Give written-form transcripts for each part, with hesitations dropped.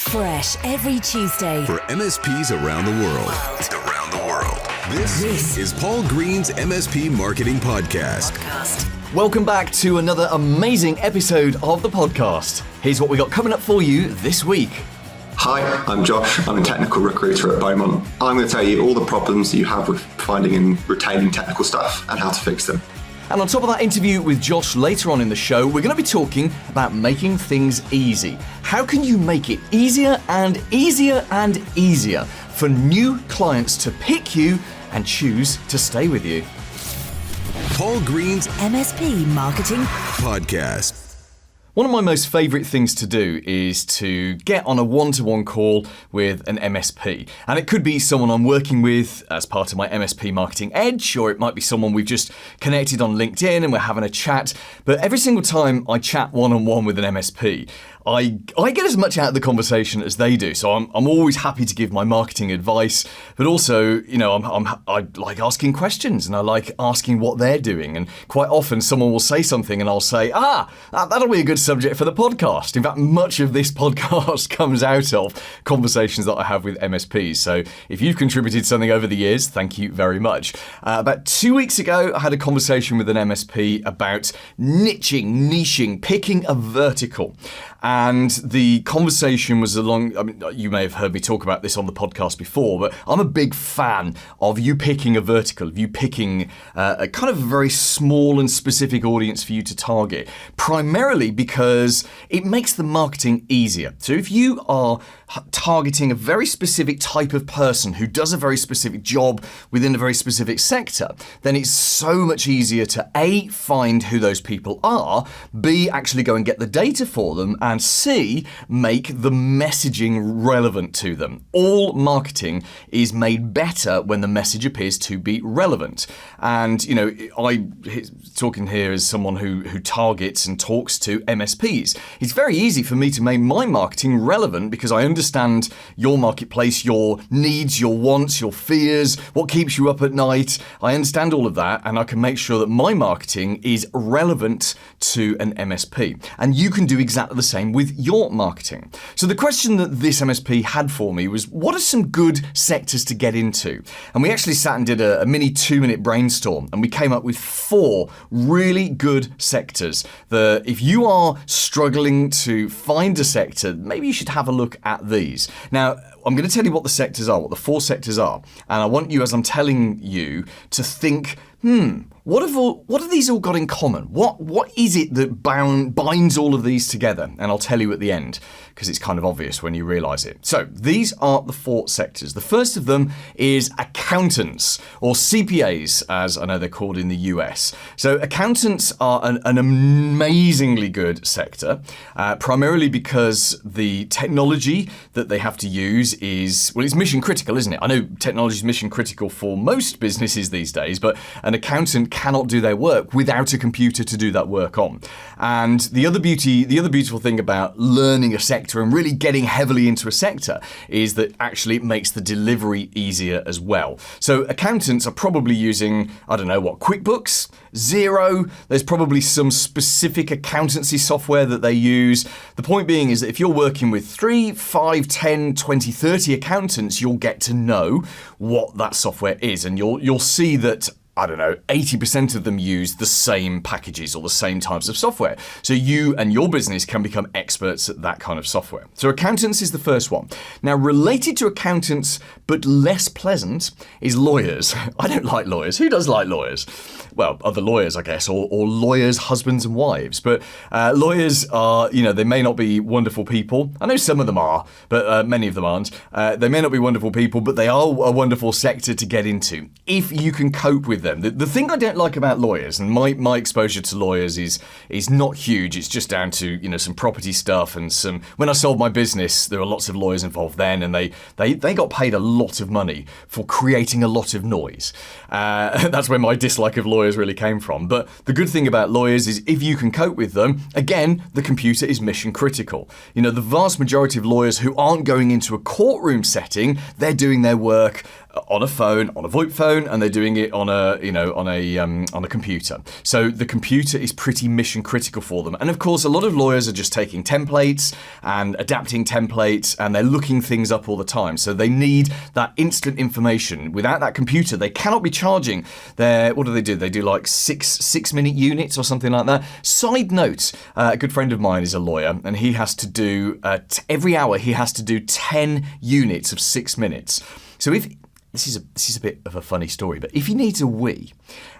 Fresh every Tuesday for MSPs around the world. This is Paul Green's MSP Marketing Podcast. Welcome back to another amazing episode of the podcast. Here's what we got coming up for you this week. Hi, I'm Josh. I'm a technical recruiter at Beaumont. I'm going to tell you all the problems that you have with finding and retaining technical staff and how to fix them. And on top of that interview with Josh later on in the show, we're going to be talking about making things easy. How can you make it easier and easier and easier for new clients to pick you and choose to stay with you? Paul Green's MSP Marketing Podcast. One of my most favourite things to do is to get on a one-to-one call with an MSP. And it could be someone I'm working with as part of my MSP Marketing Edge, or it might be someone we've just connected on LinkedIn and we're having a chat. But every single time I chat one-on-one with an MSP, I get as much out of the conversation as they do. So I'm always happy to give my marketing advice, but also, you know, I like asking questions and I like asking what they're doing. And quite often someone will say something and I'll say, that'll be a good subject for the podcast. In fact, much of this podcast comes out of conversations that I have with MSPs. So if you've contributed something over the years, thank you very much. About 2 weeks ago, I had a conversation with an MSP about niching, picking a vertical. And the conversation was you may have heard me talk about this on the podcast before, but I'm a big fan of you picking a vertical, of you picking a kind of very small and specific audience for you to target, primarily because it makes the marketing easier. So if you are targeting a very specific type of person who does a very specific job within a very specific sector, then it's so much easier to A, find who those people are, B, actually go and get the data for them, and C, make the messaging relevant to them. All marketing is made better when the message appears to be relevant. And, you know, I'm talking here as someone who targets and talks to MSPs. It's very easy for me to make my marketing relevant because I understand your marketplace, your needs, your wants, your fears, what keeps you up at night. I understand all of that, and I can make sure that my marketing is relevant to an MSP. And you can do exactly the same with your marketing. So the question that this MSP had for me was, what are some good sectors to get into? And we actually sat and did a mini 2-minute brainstorm, and we came up with 4 really good sectors that if you are struggling to find a sector, maybe you should have a look at these. Now, I'm going to tell you what the sectors are, what the 4 sectors are, and I want you, as I'm telling you, to think, what have these all got in common? What is it that binds all of these together? And I'll tell you at the end, because it's kind of obvious when you realise it. So these are the 4 sectors. The first of them is accountants, or CPAs, as I know they're called in the US. So accountants are an amazingly good sector, primarily because the technology that they have to use is, well, it's mission critical, isn't it? I know technology is mission critical for most businesses these days, but an accountant cannot do their work without a computer to do that work on. And the other beautiful thing about learning a sector and really getting heavily into a sector is that actually it makes the delivery easier as well. So accountants are probably using, QuickBooks, Xero. There's probably some specific accountancy software that they use. The point being is that if you're working with 3, 5, 10, 20, 30 accountants, you'll get to know what that software is, and you'll see that 80% of them use the same packages or the same types of software. So you and your business can become experts at that kind of software. So accountants is the first one. Now, related to accountants, but less pleasant, is lawyers. I don't like lawyers. Who does like lawyers? Well, other lawyers, I guess, or lawyers' husbands and wives. But lawyers are, they may not be wonderful people. I know some of them are, but many of them aren't. They may not be wonderful people, but they are a wonderful sector to get into if you can cope with them. The thing I don't like about lawyers, and my exposure to lawyers is not huge. It's just down to some property stuff and some. When I sold my business, there were lots of lawyers involved then, and they got paid a lot of money for creating a lot of noise. That's where my dislike of lawyers really came from. But the good thing about lawyers is if you can cope with them, again, the computer is mission critical. The vast majority of lawyers who aren't going into a courtroom setting, they're doing their work on a phone, on a VoIP phone, and they're doing it on a computer. So the computer is pretty mission critical for them. And of course, a lot of lawyers are just taking templates and adapting templates, and they're looking things up all the time. So they need that instant information. Without that computer, they cannot be charging their, what do? They do like six-minute units or something like that. Side note, a good friend of mine is a lawyer, and he has to do, every hour he has to do 10 units of 6 minutes. So if this is a bit of a funny story, but if he needs a wee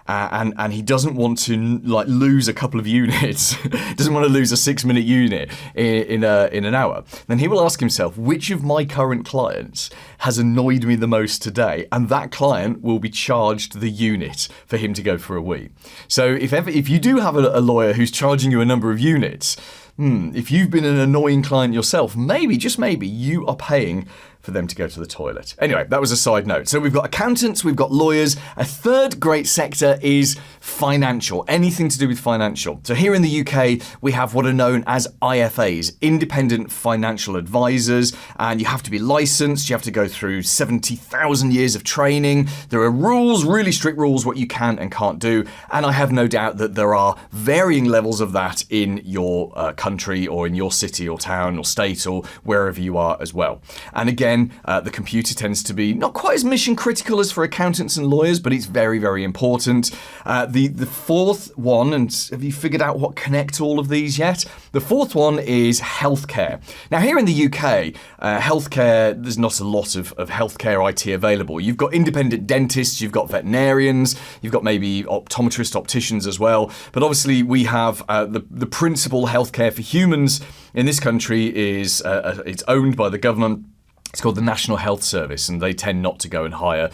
and he doesn't want to lose a couple of units, doesn't want to lose a 6-minute unit in an hour, then he will ask himself, which of my current clients has annoyed me the most today? And that client will be charged the unit for him to go for a wee. So if you do have a lawyer who's charging you a number of units, if you've been an annoying client yourself, maybe, just maybe, you are paying for them to go to the toilet. Anyway, that was a side note. So we've got accountants, we've got lawyers. A third great sector is financial, anything to do with financial. So here in the UK, we have what are known as IFAs, independent financial advisors, and you have to be licensed, you have to go through 70,000 years of training. There are rules, really strict rules, what you can and can't do, and I have no doubt that there are varying levels of that in your country or in your city or town or state or wherever you are as well. And again, the computer tends to be not quite as mission critical as for accountants and lawyers, but it's very, very important. The fourth one, and have you figured out what connects all of these yet? The fourth one is healthcare. Now here in the UK, healthcare, there's not a lot of healthcare IT available. You've got independent dentists, you've got veterinarians, you've got maybe optometrists, opticians as well. But obviously we have the principal healthcare for humans in this country is it's owned by the government. It's called the National Health Service, and they tend not to go and hire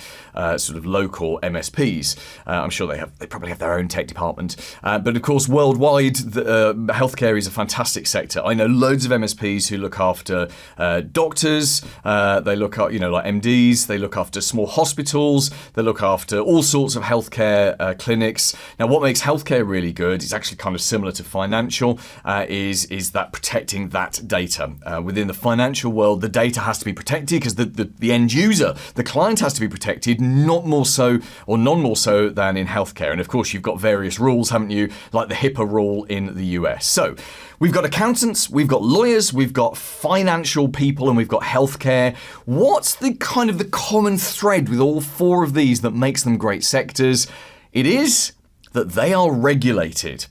sort of local MSPs. I'm sure they probably have their own tech department. But of course, worldwide, healthcare is a fantastic sector. I know loads of MSPs who look after doctors. They look at, like MDs. They look after small hospitals. They look after all sorts of healthcare clinics. Now, what makes healthcare really good is actually kind of similar to financial. Is that protecting that data within the financial world? The data has to be protected because the end user, the client, has to be protected, not more so or none more so than in healthcare. And of course, you've got various rules, haven't you? Like the HIPAA rule in the US. So we've got accountants, we've got lawyers, we've got financial people, and we've got healthcare. What's the kind of the common thread with all four of these that makes them great sectors? It is that they are regulated.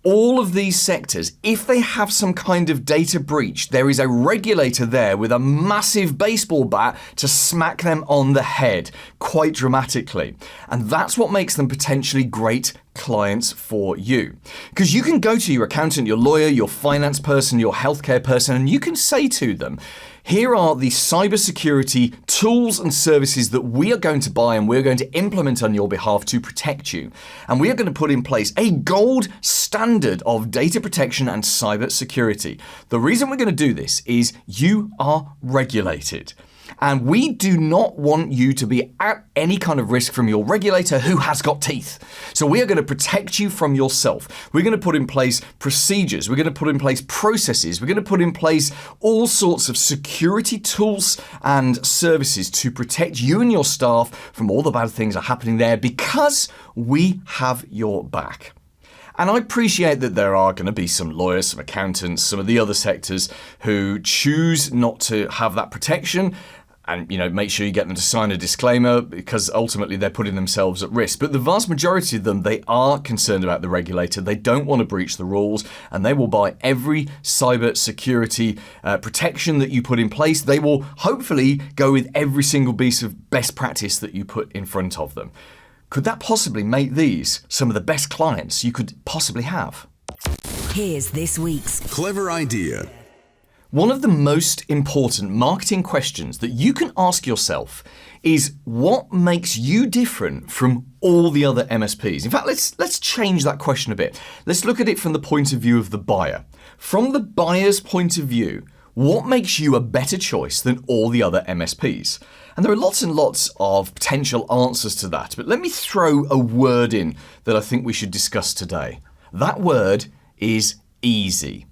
All of these sectors, if they have some kind of data breach, there is a regulator there with a massive baseball bat to smack them on the head, quite dramatically. And that's what makes them potentially great clients for you. Because you can go to your accountant, your lawyer, your finance person, your healthcare person, and you can say to them, here are the cybersecurity tools and services that we are going to buy and we're going to implement on your behalf to protect you. And we are going to put in place a gold standard of data protection and cybersecurity. The reason we're going to do this is you are regulated. And we do not want you to be at any kind of risk from your regulator who has got teeth. So we are going to protect you from yourself. We're going to put in place procedures. We're going to put in place processes. We're going to put in place all sorts of security tools and services to protect you and your staff from all the bad things that are happening there because we have your back. And I appreciate that there are going to be some lawyers, some accountants, some of the other sectors who choose not to have that protection. And, make sure you get them to sign a disclaimer because ultimately they're putting themselves at risk. But the vast majority of them, they are concerned about the regulator. They don't want to breach the rules, and they will buy every cyber security protection that you put in place. They will hopefully go with every single piece of best practice that you put in front of them. Could that possibly make these some of the best clients you could possibly have? Here's this week's Clever idea. One of the most important marketing questions that you can ask yourself is what makes you different from all the other MSPs? In fact, let's change that question a bit. Let's look at it from the point of view of the buyer. From the buyer's point of view, what makes you a better choice than all the other MSPs? And there are lots and lots of potential answers to that, but let me throw a word in that I think we should discuss today. That word is easy.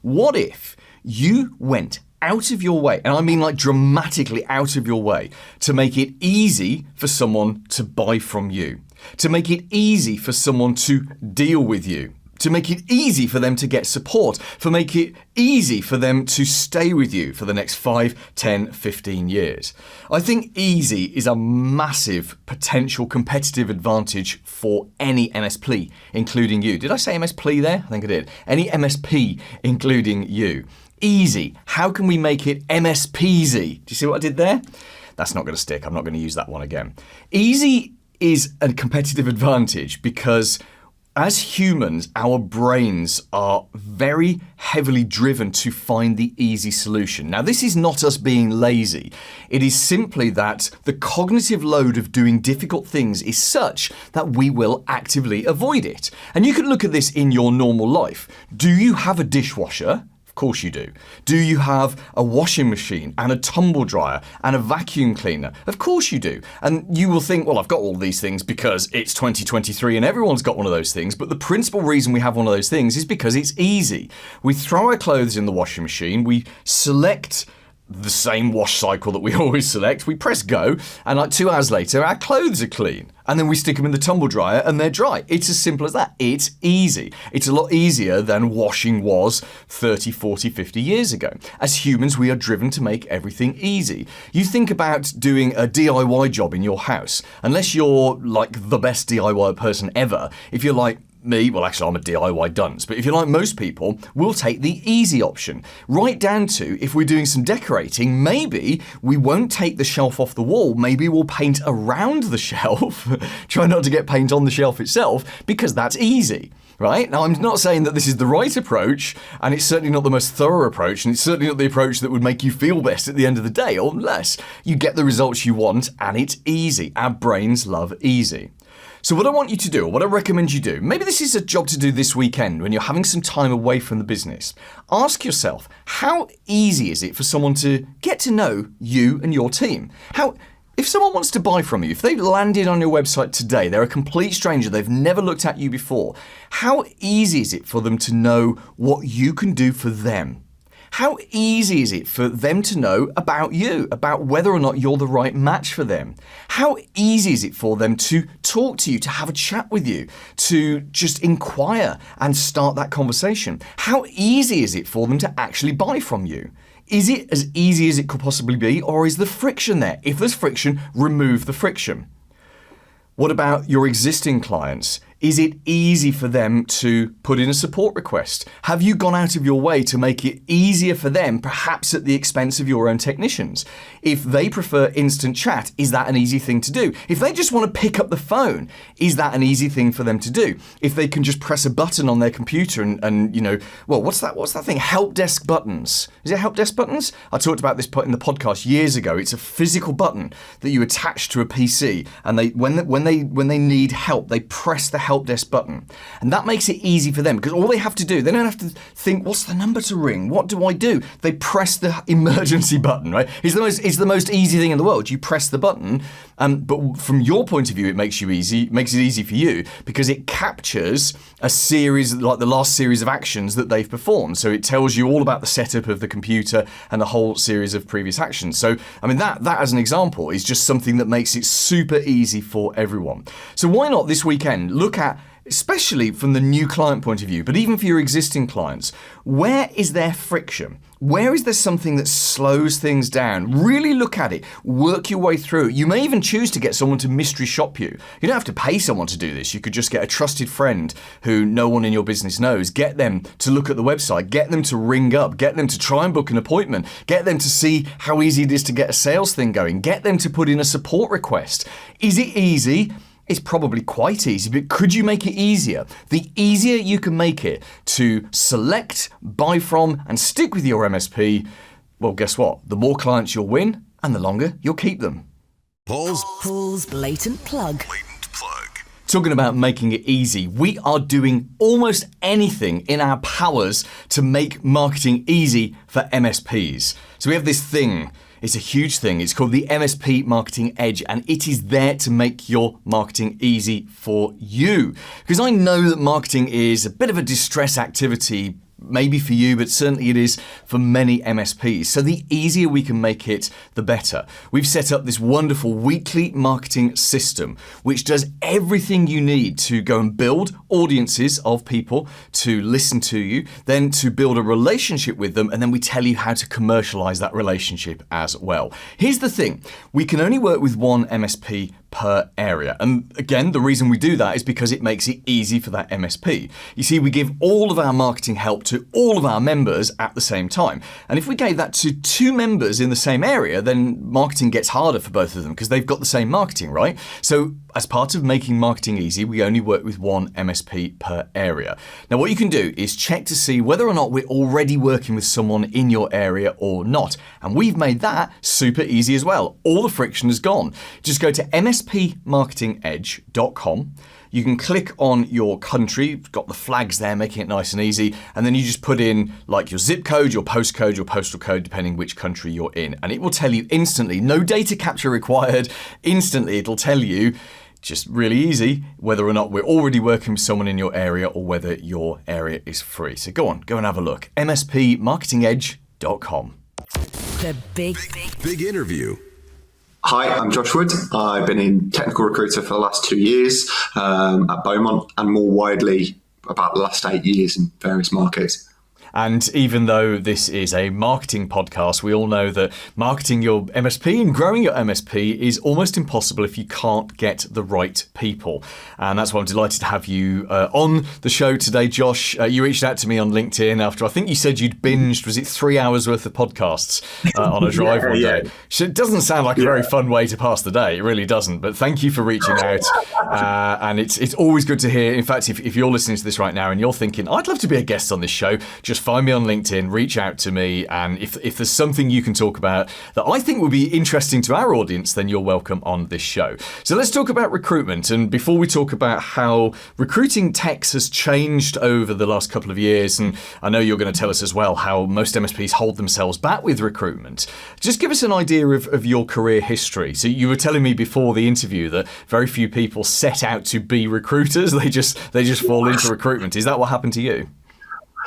What if you went out of your way, and I mean like dramatically out of your way, to make it easy for someone to buy from you, to make it easy for someone to deal with you, to make it easy for them to get support, for make it easy for them to stay with you for the next 5, 10, 15 years. I think easy is a massive potential competitive advantage for any MSP, including you. Did I say MSP there? I think I did. Any MSP, including you. Easy. How can we make it MSPsy? Do you see what I did there? That's not going to stick. I'm not going to use that one again. Easy is a competitive advantage because as humans, our brains are very heavily driven to find the easy solution. Now, this is not us being lazy. It is simply that the cognitive load of doing difficult things is such that we will actively avoid it. And you can look at this in your normal life. Do you have a dishwasher? Of course you do. Do you have a washing machine and a tumble dryer and a vacuum cleaner? Of course you do. And you will think, well, I've got all these things because it's 2023 and everyone's got one of those things. But the principal reason we have one of those things is because it's easy. We throw our clothes in the washing machine, we select the same wash cycle that we always select, we press go, and like 2 hours later, our clothes are clean. And then we stick them in the tumble dryer and they're dry. It's as simple as that. It's easy. It's a lot easier than washing was 30, 40, 50 years ago. As humans, we are driven to make everything easy. You think about doing a DIY job in your house. Unless you're like the best DIY person ever, if you're like me, well, actually, I'm a DIY dunce, but if you're like most people, we'll take the easy option. Right down to, if we're doing some decorating, maybe we won't take the shelf off the wall, maybe we'll paint around the shelf, try not to get paint on the shelf itself, because that's easy. Right? Now, I'm not saying that this is the right approach, and it's certainly not the most thorough approach, and it's certainly not the approach that would make you feel best at the end of the day, unless you get the results you want and it's easy. Our brains love easy. So what I want you to do, or what I recommend you do, maybe this is a job to do this weekend when you're having some time away from the business. Ask yourself, how easy is it for someone to get to know you and your team? If someone wants to buy from you, if they've landed on your website today, they're a complete stranger, they've never looked at you before, how easy is it for them to know what you can do for them? How easy is it for them to know about you, about whether or not you're the right match for them? How easy is it for them to talk to you, to have a chat with you, to just inquire and start that conversation? How easy is it for them to actually buy from you? Is it as easy as it could possibly be, or is there friction there? If there's friction, remove the friction. What about your existing clients? Is it easy for them to put in a support request? Have you gone out of your way to make it easier for them, perhaps at the expense of your own technicians? If they prefer instant chat, is that an easy thing to do? If they just want to pick up the phone, is that an easy thing for them to do? If they can just press a button on their computer and you know, well, what's that thing? Help desk buttons. Is it help desk buttons? I talked about this in the podcast years ago. It's a physical button that you attach to a PC, and when they need help, they press the help desk button, and that makes it easy for them because all they have to do, they don't have to think, what's the number to ring? What do I do? They press the emergency button, right? It's the most easy thing in the world. You press the button, but from your point of view, it makes it easy for you because it captures a series, like the last series of actions that they've performed. So it tells you all about the setup of the computer and the whole series of previous actions. So, I mean, that as an example is just something that makes it super easy for everyone. So why not this weekend look at, especially from the new client point of view, but even for your existing clients, where is there friction? Where is there something that slows things down? Really look at it. Work your way through it. You may even choose to get someone to mystery shop you. You don't have to pay someone to do this. You could just get a trusted friend who no one in your business knows. Get them to look at the website. Get them to ring up. Get them to try and book an appointment. Get them to see how easy it is to get a sales thing going. Get them to put in a support request. Is it easy? It's probably quite easy, but could you make it easier? The easier you can make it to select, buy from, and stick with your MSP, well, guess what? The more clients you'll win, and the longer you'll keep them. Paul's blatant plug. Talking about making it easy, we are doing almost anything in our powers to make marketing easy for MSPs. So we have this thing. It's a huge thing. It's called the MSP Marketing Edge, and it is there to make your marketing easy for you. Because I know that marketing is a bit of a distress activity maybe for you, but certainly it is for many MSPs. So the easier we can make it, the better. We've set up this wonderful weekly marketing system, which does everything you need to go and build audiences of people to listen to you, then to build a relationship with them, and then we tell you how to commercialize that relationship as well. Here's the thing. We can only work with one MSP per area. And again, the reason we do that is because it makes it easy for that MSP. You see, we give all of our marketing help to all of our members at the same time. And if we gave that to 2 members in the same area, then marketing gets harder for both of them because they've got the same marketing, right? So as part of making marketing easy, we only work with one MSP per area. Now, what you can do is check to see whether or not we're already working with someone in your area or not. And we've made that super easy as well. All the friction is gone. Just go to MSPMarketingEdge.com. You can click on your country, you've got the flags there making it nice and easy, and then you just put in like your zip code, your postcode, your postal code, depending which country you're in. And it will tell you instantly, no data capture required, instantly it'll tell you, just really easy, whether or not we're already working with someone in your area or whether your area is free. So go and have a look. MSPMarketingEdge.com. The big interview. Hi, I'm Josh Wood. I've been in technical recruiter for the last 2 years at Beaumont, and more widely about the last 8 years in various markets. And even though this is a marketing podcast, we all know that marketing your MSP and growing your MSP is almost impossible if you can't get the right people. And that's why I'm delighted to have you on the show today, Josh. You reached out to me on LinkedIn after I think you said you'd binged, was it 3 hours worth of podcasts on a drive one day? So it doesn't sound like a very fun way to pass the day. It really doesn't. But thank you for reaching out. And it's always good to hear. In fact, if you're listening to this right now and you're thinking, I'd love to be a guest on this show, just find me on LinkedIn, reach out to me, and if there's something you can talk about that I think would be interesting to our audience, then you're welcome on this show. So let's talk about recruitment. And before we talk about how recruiting techs has changed over the last couple of years, and I know you're going to tell us as well how most MSPs hold themselves back with recruitment, just give us an idea of your career history. So you were telling me before the interview that very few people set out to be recruiters. They just fall into recruitment. Is that what happened to you?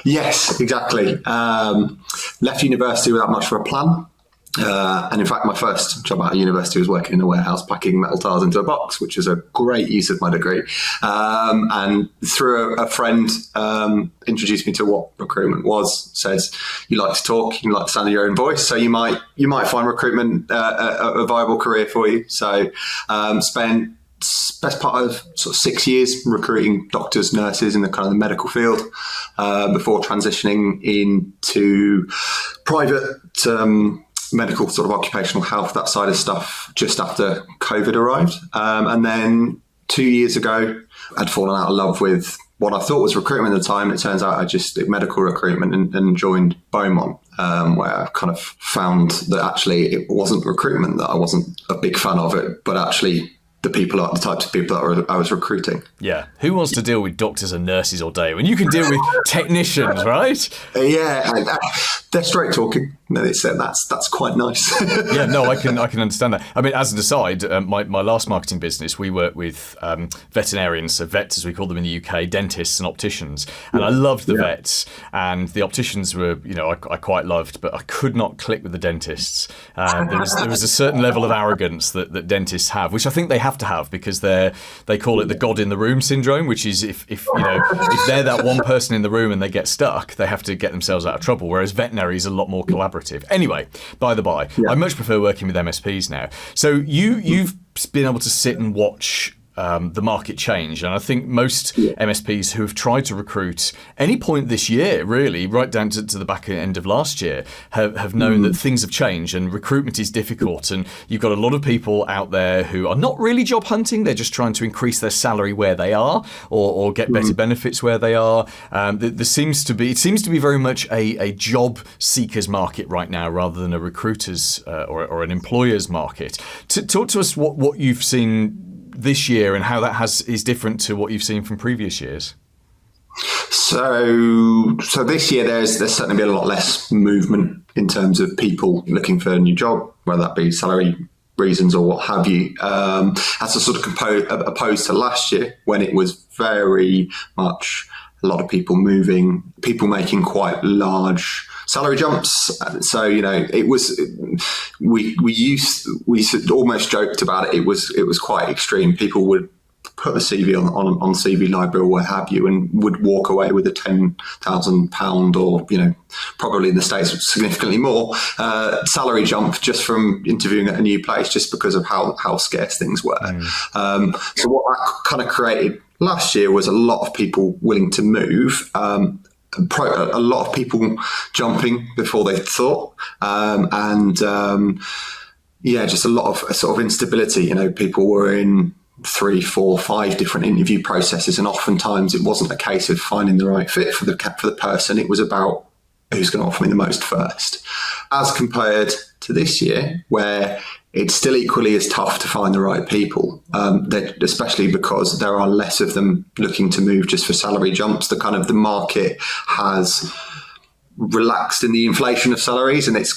Yes, exactly. Left university without much of a plan. And in fact, my first job out of university was working in a warehouse packing metal tiles into a box, which is a great use of my degree. And through a friend introduced me to what recruitment was, says, you like to talk, you like the sound of your own voice, so you might find recruitment a viable career for you. So spent best part of sort of 6 years recruiting doctors, nurses in the kind of the medical field before transitioning into private medical sort of occupational health, that side of stuff, just after COVID arrived. And then 2 years ago, I'd fallen out of love with what I thought was recruitment at the time. It turns out I just did medical recruitment and joined Beaumont, where I kind of found that actually it wasn't recruitment, that I wasn't a big fan of it, but actually the types of people that I was recruiting. Yeah. Who wants to deal with doctors and nurses all day when you can deal with technicians, right? Yeah. They're straight talking. That's quite nice. Yeah, no, I can understand that. I mean, as an aside, my last marketing business, we work with veterinarians, so vets as we call them in the UK, dentists and opticians. And I loved the vets, and the opticians were, I quite loved, but I could not click with the dentists. There was a certain level of arrogance that dentists have, which I think they have to have, because they call it the God in the room syndrome, which is if they're that one person in the room and they get stuck, they have to get themselves out of trouble. Whereas veterinary is a lot more collaborative. Anyway, by the by, I much prefer working with MSPs now. So you've been able to sit and watch the market change. And I think most MSPs who have tried to recruit any point this year, really, right down to the back end of last year, have known that things have changed and recruitment is difficult. And you've got a lot of people out there who are not really job hunting. They're just trying to increase their salary where they are or get better benefits where they are. It seems to be very much a job seekers market right now rather than a recruiters or an employers market. Talk to us what you've seen this year and how that is different to what you've seen from previous years. So this year there's certainly been a lot less movement in terms of people looking for a new job, whether that be salary reasons or what have you, as a sort of opposed to last year when it was very much a lot of people moving, people making quite large salary jumps. So, it was, we almost joked about it. It was quite extreme. People would put the CV on CV Library or what have you, and would walk away with a £10,000 or, probably in the States significantly more salary jump just from interviewing at a new place, just because of how scarce things were. So what that kind of created last year was a lot of people willing to move, a lot of people jumping before they thought, just a lot of sort of instability. People were in 3, 4, 5 different interview processes, and oftentimes it wasn't a case of finding the right fit for the person. It was about who's going to offer me the most first, as compared to this year, where it's still equally as tough to find the right people, especially because there are less of them looking to move just for salary jumps. The market has relaxed in the inflation of salaries, and it's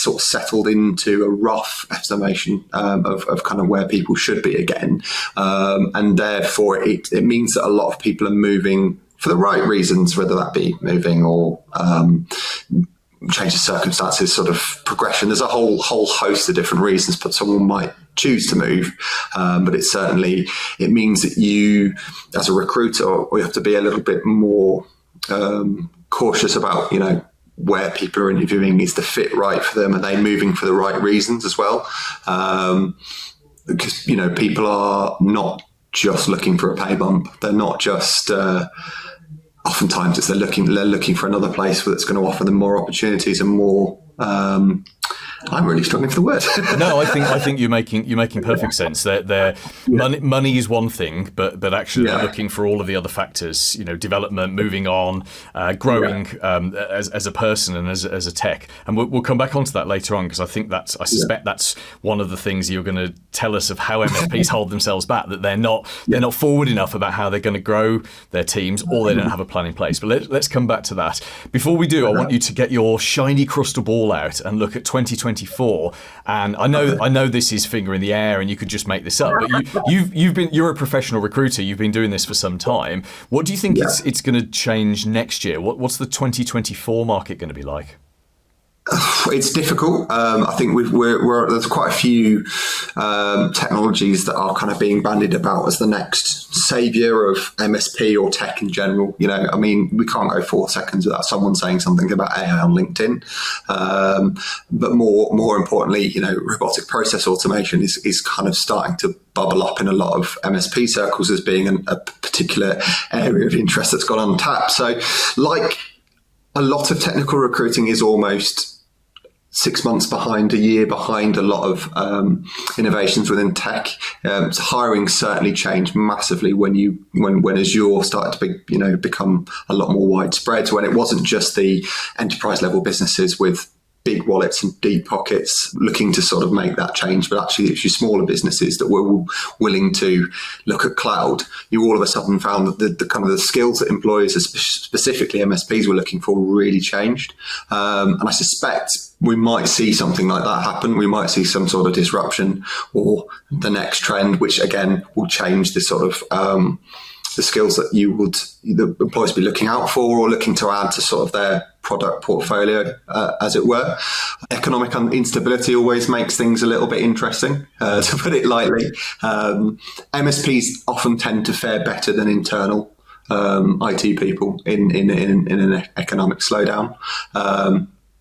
sort of settled into a rough estimation of kind of where people should be again, and therefore it means that a lot of people are moving for the right reasons, whether that be moving or change of circumstances, sort of progression. There's a whole host of different reasons, but someone might choose to move, but it means that you, as a recruiter, you have to be a little bit more cautious about, where people are interviewing. Is the fit right for them? Are they moving for the right reasons as well? Because, people are not just looking for a pay bump. They're not just, oftentimes they're looking for another place that's going to offer them more opportunities and more, I'm really struggling for the word. No, I think you're making perfect sense. Money is one thing, but actually they're looking for all of the other factors. Development, moving on, growing as a person and as a tech. And we'll come back onto that later on, because I think I suspect that's one of the things you're going to tell us of how MSPs hold themselves back. That they're not forward enough about how they're going to grow their teams, or they don't have a plan in place. But let's come back to that. Before we do, I want you to get your shiny crystal ball out and look at 2024. And I know this is finger in the air and you could just make this up, but you're a professional recruiter. You've been doing this for some time. What do you think it's going to change next year? What's the 2024 market going to be like? It's difficult. I think there's quite a few technologies that are kind of being bandied about as the next savior of MSP or tech in general. We can't go 4 seconds without someone saying something about AI on LinkedIn. But more importantly, robotic process automation is kind of starting to bubble up in a lot of MSP circles as being a particular area of interest that's gone untapped. So, like a lot of technical recruiting is almost 6 months behind, a year behind a lot of innovations within tech. Hiring certainly changed massively when Azure started to become a lot more widespread. When it wasn't just the enterprise level businesses with big wallets and deep pockets looking to sort of make that change, but actually it's your smaller businesses that were willing to look at cloud. You all of a sudden found that the kind of the skills that employers, specifically MSPs, were looking for really changed. And I suspect we might see something like that happen. We might see some sort of disruption or the next trend, which again will change the sort of the skills that the employers be looking out for or looking to add to sort of their product portfolio, as it were. Economic instability always makes things a little bit interesting, to put it lightly. MSPs often tend to fare better than internal IT people in an economic slowdown.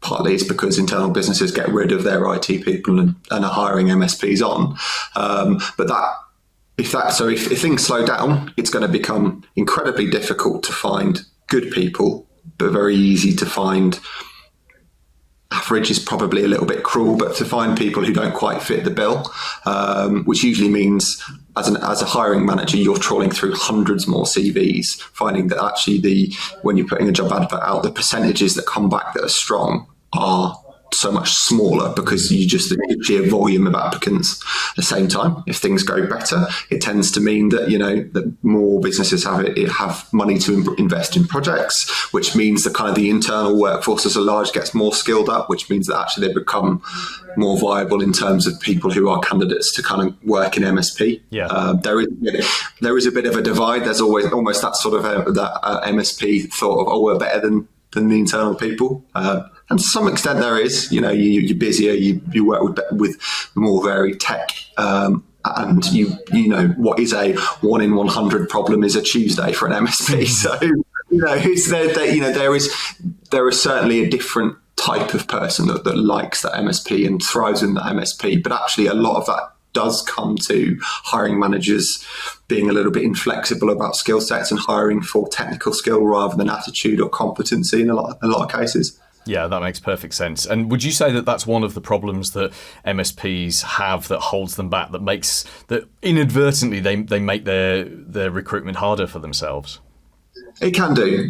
Partly it's because internal businesses get rid of their IT people and are hiring MSPs on. If things slow down, it's going to become incredibly difficult to find good people, but very easy to find. Average is probably a little bit cruel, but to find people who don't quite fit the bill, which usually means as a hiring manager, you're trawling through hundreds more CVs, finding that actually when you're putting a job advert out, the percentages that come back that are strong are so much smaller because you just the sheer volume of applicants. At the same time, if things go better, it tends to mean that that more businesses have money to invest in projects, which means that kind of the internal workforce as a large gets more skilled up, which means that actually they become more viable in terms of people who are candidates to kind of work in MSP. There is a bit of a divide. There's always almost that sort of that MSP thought of, we're better than the internal people. And to some extent there is, you're busier, you work with more varied tech, and what is a 1 in 100 problem is a Tuesday for an MSP. So, there is certainly a different type of person that likes that MSP and thrives in that MSP. But actually a lot of that does come to hiring managers being a little bit inflexible about skill sets and hiring for technical skill rather than attitude or competency in a lot of cases. Yeah, that makes perfect sense. And would you say that that's one of the problems that MSPs have that holds them back, that makes that inadvertently they make their recruitment harder for themselves? It can do.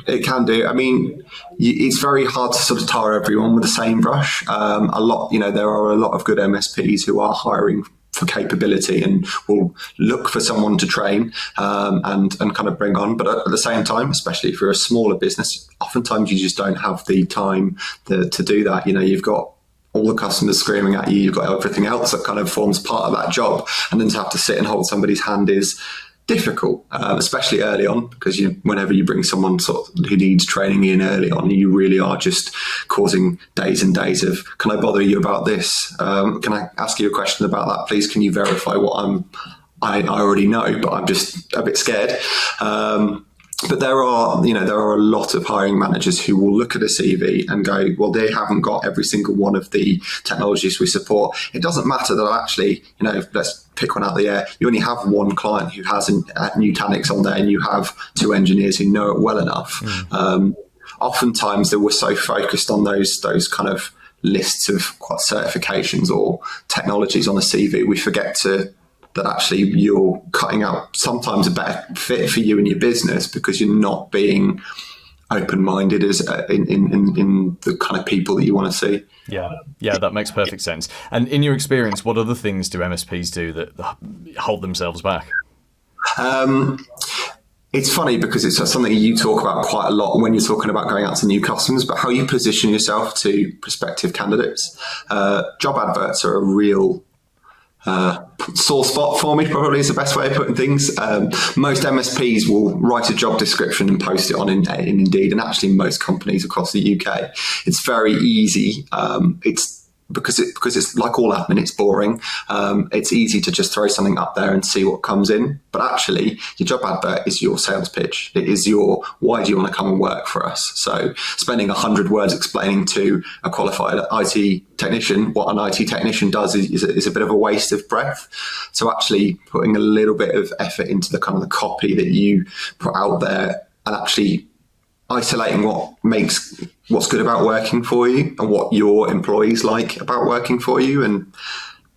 I mean, it's very hard to sort of tar everyone with the same brush. There are a lot of good MSPs who are hiring for capability and will look for someone to train and kind of bring on. But at the same time, especially if you're a smaller business, oftentimes you just don't have the time to do that. You've got all the customers screaming at you, you've got everything else that kind of forms part of that job. And then to have to sit and hold somebody's hand is difficult, especially early on, because whenever you bring someone who needs training in early on, you really are just causing days and days of, can I bother you about this? Can I ask you a question about that, please? Can you verify what I already know, but I'm just a bit scared. But there are a lot of hiring managers who will look at a CV and go, well, they haven't got every single one of the technologies we support. It doesn't matter that actually, let's pick one out of the air. You only have one client who has Nutanix on there, and you have 2 engineers who know it well enough. Oftentimes, they were so focused on those kind of lists of certifications or technologies on the CV, we forget that actually you're cutting out sometimes a better fit for you and your business because you're not being open-minded as in the kind of people that you want to see. Yeah, that makes perfect sense. And in your experience, what other things do MSPs do that hold themselves back? It's funny because it's something you talk about quite a lot when you're talking about going out to new customers, but how you position yourself to prospective candidates. Job adverts are a real sore spot for me, probably is the best way of putting things. Most MSPs will write a job description and post it on Indeed, and actually most companies across the UK. It's very easy. Because it's like all admin, it's boring. It's easy to just throw something up there and see what comes in. But actually, your job advert is your sales pitch. It is your, why do you want to come and work for us? So spending 100 words explaining to a qualified IT technician what an IT technician does is a bit of a waste of breath. So actually putting a little bit of effort into the kind of the copy that you put out there and actually isolating what's good about working for you and what your employees like about working for you. And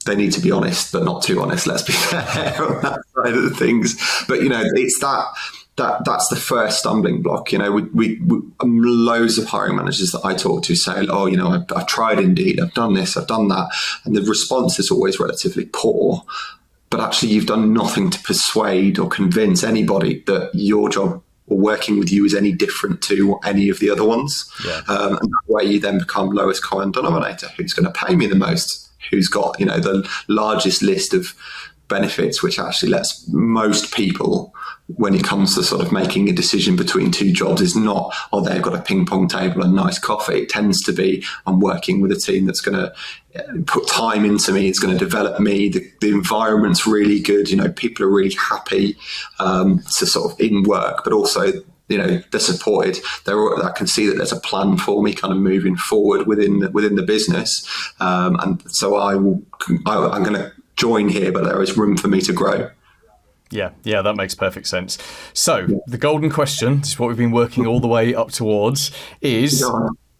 they need to be honest, but not too honest, let's be fair on that side of the things. But, it's that's the first stumbling block. We loads of hiring managers that I talk to say, I've tried Indeed, I've done this, I've done that. And the response is always relatively poor. But actually you've done nothing to persuade or convince anybody that your job or working with you is any different to any of the other ones. And that way you then become lowest common denominator. Who's going to pay me the most? Who's got, the largest list of benefits, which actually lets most people, when it comes to sort of making a decision between 2 jobs, is not, they've got a ping pong table and nice coffee. It tends to be, I'm working with a team that's going to put time into me. It's going to develop me. The environment's really good. People are really happy to sort of in work, but also, they're supported. I can see that there's a plan for me kind of moving forward within the business. And so I'm going to join here, but there is room for me to grow. Yeah, that makes perfect sense. So the golden question, this is what we've been working all the way up towards, is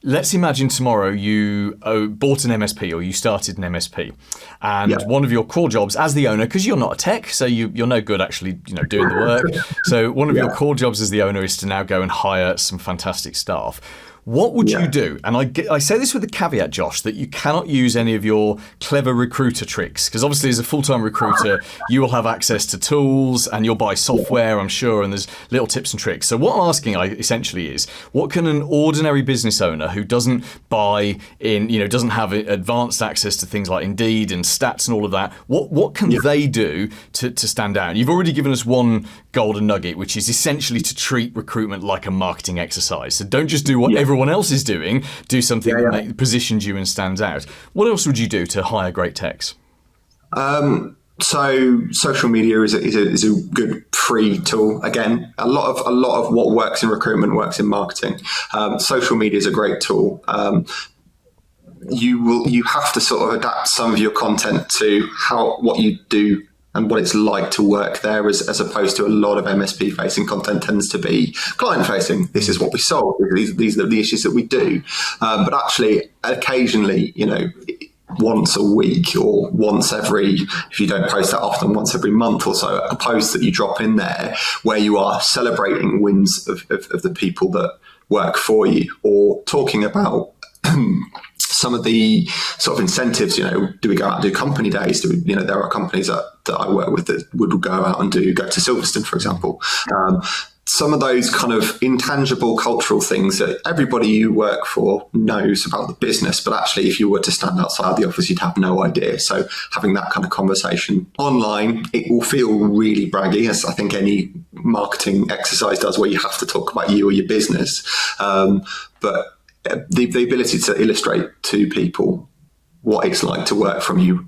let's imagine tomorrow you bought an MSP or you started an MSP, and one of your core jobs as the owner, because you're not a tech, so you're no good actually doing the work. So one of your core jobs as the owner is to now go and hire some fantastic staff. What would you do? And I say this with the caveat, Josh, that you cannot use any of your clever recruiter tricks, because obviously as a full-time recruiter, you will have access to tools and you'll buy software, I'm sure, and there's little tips and tricks. So what I'm asking essentially is, what can an ordinary business owner who doesn't buy in, doesn't have advanced access to things like Indeed and stats and all of that, what can they do to stand out? You've already given us one golden nugget, which is essentially to treat recruitment like a marketing exercise. So don't just do what everyone else is doing, do something that positions you and stands out. What else would you do to hire great techs? So social media is a good free tool. Again, a lot of what works in recruitment works in marketing. Social media is a great tool. You have to sort of adapt some of your content to what you do and what it's like to work there, as opposed to a lot of MSP facing content tends to be client facing. This is what we solve. These are the issues that we do. But actually, occasionally, once a week or once every, if you don't post that often, once every month or so, a post that you drop in there where you are celebrating wins of the people that work for you, or talking about some of the sort of incentives. Do we go out and do company days? There are companies that I work with that would go out and go to Silverstone, for example. Some of those kind of intangible cultural things that everybody you work for knows about the business, but actually if you were to stand outside the office, you'd have no idea. So having that kind of conversation online, it will feel really braggy, as I think any marketing exercise does, where you have to talk about you or your business. But the ability to illustrate to people what it's like to work from you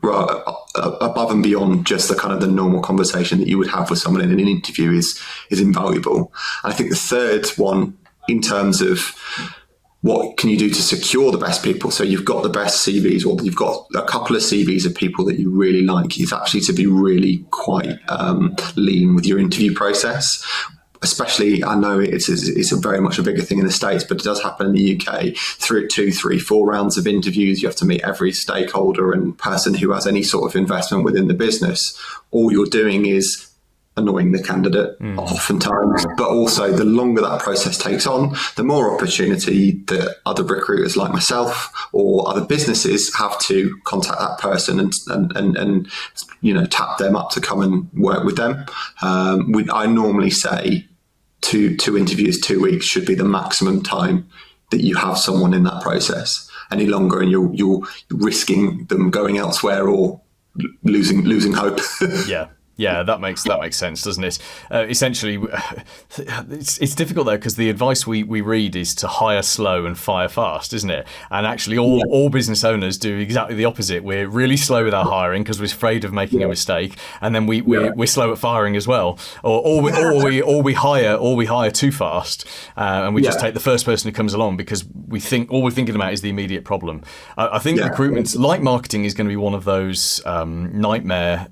above and beyond just the kind of the normal conversation that you would have with someone in an interview is invaluable. And I think the third one, in terms of what can you do to secure the best people, so you've got the best CVs, or you've got a couple of CVs of people that you really like, is actually to be really quite lean with your interview process. Especially, I know it's a very much a bigger thing in the States, but it does happen in the UK. Through 2, 3, 4 rounds of interviews, you have to meet every stakeholder and person who has any sort of investment within the business. All you're doing is annoying the candidate oftentimes, but also the longer that process takes on, the more opportunity that other recruiters like myself or other businesses have to contact that person and tap them up to come and work with them. I normally say two interviews, 2 weeks should be the maximum time that you have someone in that process. Any longer and you're risking them going elsewhere or losing hope. Yeah, that makes sense, doesn't it? Essentially, it's difficult though, because the advice we read is to hire slow and fire fast, isn't it? And actually, all business owners do exactly the opposite. We're really slow with our hiring because we're afraid of making a mistake, and then we're slow at firing as well, or we hire too fast, and we just take the first person who comes along because we think all we're thinking about is the immediate problem. I think recruitment, like marketing, is going to be one of those nightmare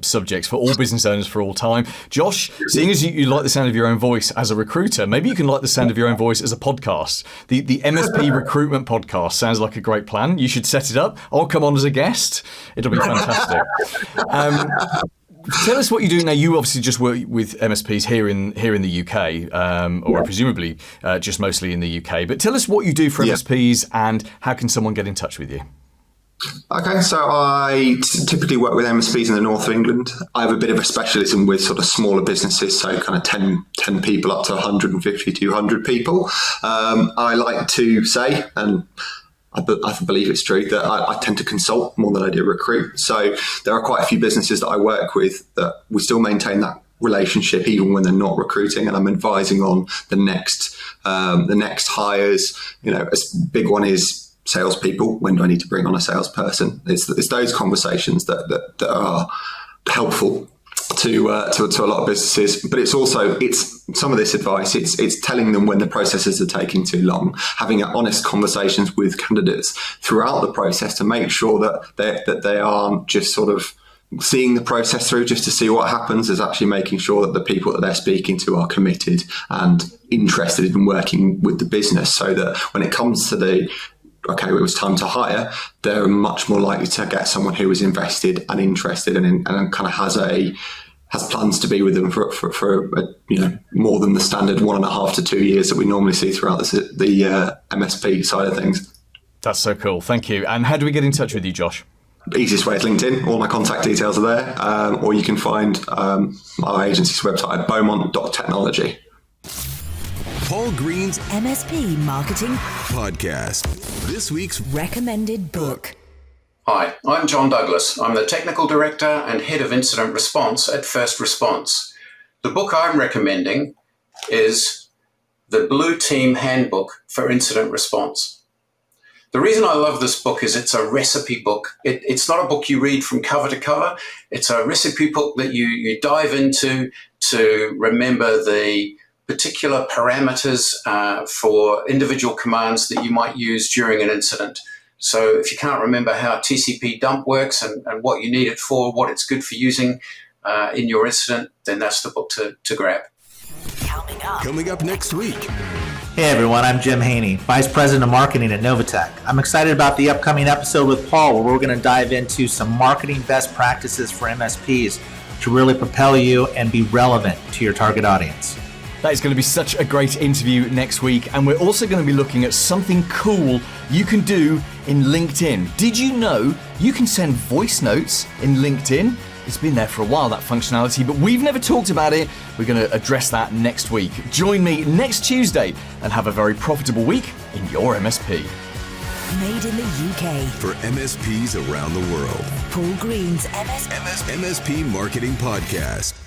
subjects for all business owners for all time. Josh, seeing as you like the sound of your own voice as a recruiter, maybe you can like the sound of your own voice as a podcast. The MSP Recruitment Podcast sounds like a great plan. You should set it up. I'll come on as a guest. It'll be fantastic. Tell us what you do now. You obviously just work with MSPs here in the UK, or presumably just mostly in the UK. But tell us what you do for MSPs and how can someone get in touch with you? Okay, so I typically work with MSPs in the north of England. I have a bit of a specialism with sort of smaller businesses, so kind of 10 people up to 150, 200 people. I like to say, and I believe it's true, that I tend to consult more than I do recruit. So there are quite a few businesses that I work with that we still maintain that relationship even when they're not recruiting, and I'm advising on the next hires. A big one is salespeople. When do I need to bring on a salesperson? It's those conversations that are helpful to a lot of businesses. But it's some of this advice. It's telling them when the processes are taking too long, having honest conversations with candidates throughout the process to make sure that they aren't just sort of seeing the process through just to see what happens, is actually making sure that the people that they're speaking to are committed and interested in working with the business, so that when it comes to it was time to hire, they're much more likely to get someone who is invested and interested and kind of has a has plans to be with them for more than the standard 1.5 to 2 years that we normally see throughout the MSP side of things. That's so cool. Thank you. And how do we get in touch with you, Josh? The easiest way is LinkedIn. All my contact details are there. Or you can find our agency's website at beaumont.technology. Paul Green's MSP Marketing Podcast. This week's recommended book. Hi, I'm John Douglas. I'm the Technical Director and Head of Incident Response at First Response. The book I'm recommending is the Blue Team Handbook for Incident Response. The reason I love this book is it's a recipe book. It's not a book you read from cover to cover. It's a recipe book that you dive into to remember the particular parameters for individual commands that you might use during an incident. So if you can't remember how TCP dump works and what you need it for, what it's good for using in your incident, then that's the book to grab. coming up next week. Hey everyone, I'm Jim Haney, Vice President of Marketing at Novatech. I'm excited about the upcoming episode with Paul, where we're going to dive into some marketing best practices for MSPs to really propel you and be relevant to your target audience. That is going to be such a great interview next week, and we're also going to be looking at something cool you can do in LinkedIn. Did you know you can send voice notes in LinkedIn? It's been there for a while, that functionality, but we've never talked about it. We're going to address that next week. Join me next Tuesday and have a very profitable week in your MSP. Made in the UK. For MSPs around the world. Paul Green's MSP Marketing Podcast.